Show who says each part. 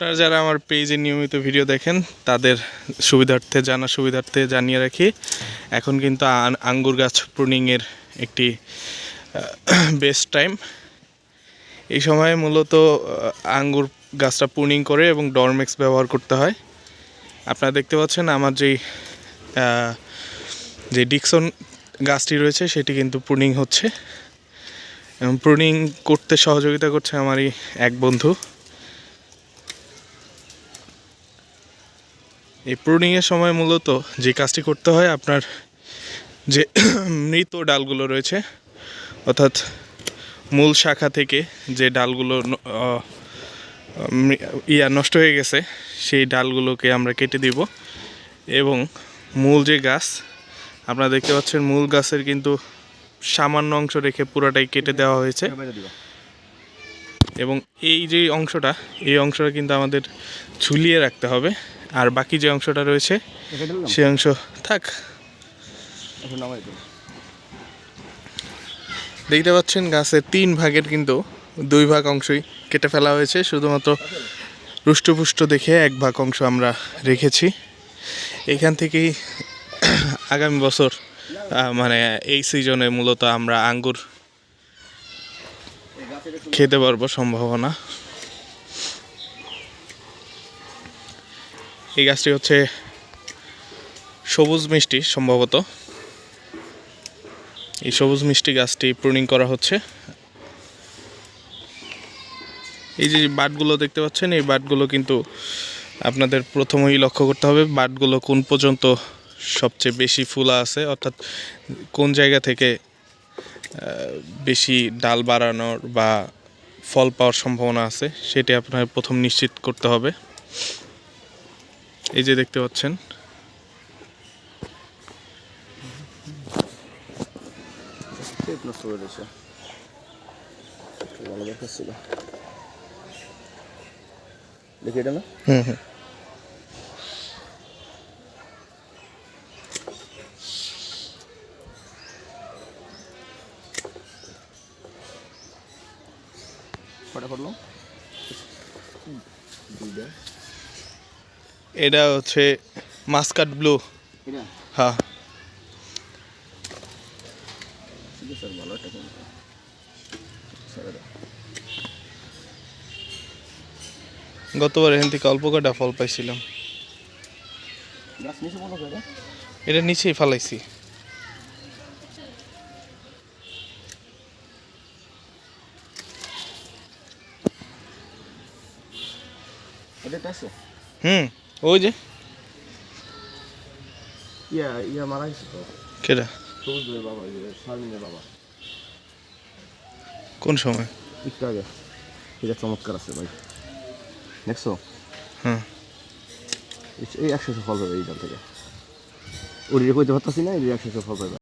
Speaker 1: আপনারা যারা আমার পেজে নিয়মিত ভিডিও দেখেন তাদের সুবিধার্থে জানিয়ে রাখি, এখন কিন্তু আঙ্গুর গাছ প্রুনিংয়ের একটি বেস্ট টাইম। এই সময়ে মূলত আঙ্গুর গাছটা প্রুনিং করে এবং ডরমেক্স ব্যবহার করতে হয়। আপনারা দেখতে পাচ্ছেন আমার যে ডিকসন গাছটি রয়েছে সেটি কিন্তু প্রুনিং হচ্ছে, এবং প্রুনিং করতে সহযোগিতা করছে আমারই এক বন্ধু। এই প্রুনিংয়ের সময় মূলত যে কাজটি করতে হয়, আপনার যে মৃত ডালগুলো রয়েছে অর্থাৎ মূল শাখা থেকে যে ডালগুলো নষ্ট হয়ে গেছে সেই ডালগুলোকে আমরা কেটে দিব, এবং মূল যে গাছ আপনারা দেখতে পাচ্ছেন মূল গাছের কিন্তু সামান্য অংশ রেখে পুরোটাই কেটে দেওয়া হয়েছে, এবং এই অংশটা কিন্তু আমাদের ঝুলিয়ে রাখতে হবে। আর বাকি যে অংশটা রয়েছে সেই অংশ থাক। দেখতে পাচ্ছেন গাছের 3 ভাগের কিন্তু 2 ভাগ অংশই কেটে ফেলা হয়েছে, শুধুমাত্র রুষ্টপুষ্ট দেখে 1 ভাগ অংশ আমরা রেখেছি। এখান থেকেই আগামী বছর মানে এই সিজনে মূলত আমরা আঙ্গুর খেতে পারবো সম্ভাবনা। এই গাছটি হচ্ছে সবুজ মিষ্টি, সম্ভবত এই সবুজ মিষ্টি গাছটি প্রুনিং করা হচ্ছে। এই যে বাটগুলো দেখতে পাচ্ছেন, এই বাটগুলো কিন্তু আপনাদের প্রথমেই লক্ষ্য করতে হবে বাটগুলো কোন পর্যন্ত সবচেয়ে বেশি ফুলা আছে, অর্থাৎ কোন জায়গা থেকে বেশি ডাল বাড়ানোর বা ফল পাওয়ার সম্ভাবনা আছে সেটি আপনার প্রথম নিশ্চিত করতে হবে। এই যে দেখতে পাচ্ছেন
Speaker 2: দেখি এটা না।
Speaker 1: এটা হচ্ছে মাস্কাট ব্লু। হ্যাঁ, গতবার এখান থেকে অল্প কটা ফল পাইছিলাম। এটা নিচেই ফালাইছি। ওই যে
Speaker 2: মারা গেছে তো।
Speaker 1: কেডা?
Speaker 2: বাবা, শারমিনের বাবা।
Speaker 1: কোন সময়?
Speaker 2: একটু আগে। এটা চমৎকার আছে ভাই, দেখছো?
Speaker 1: হ্যাঁ,
Speaker 2: এই 100 ফল পাবে এই ডাল থেকে। ওর কইতে পারতাছি না, এই 100 ফল পাবে।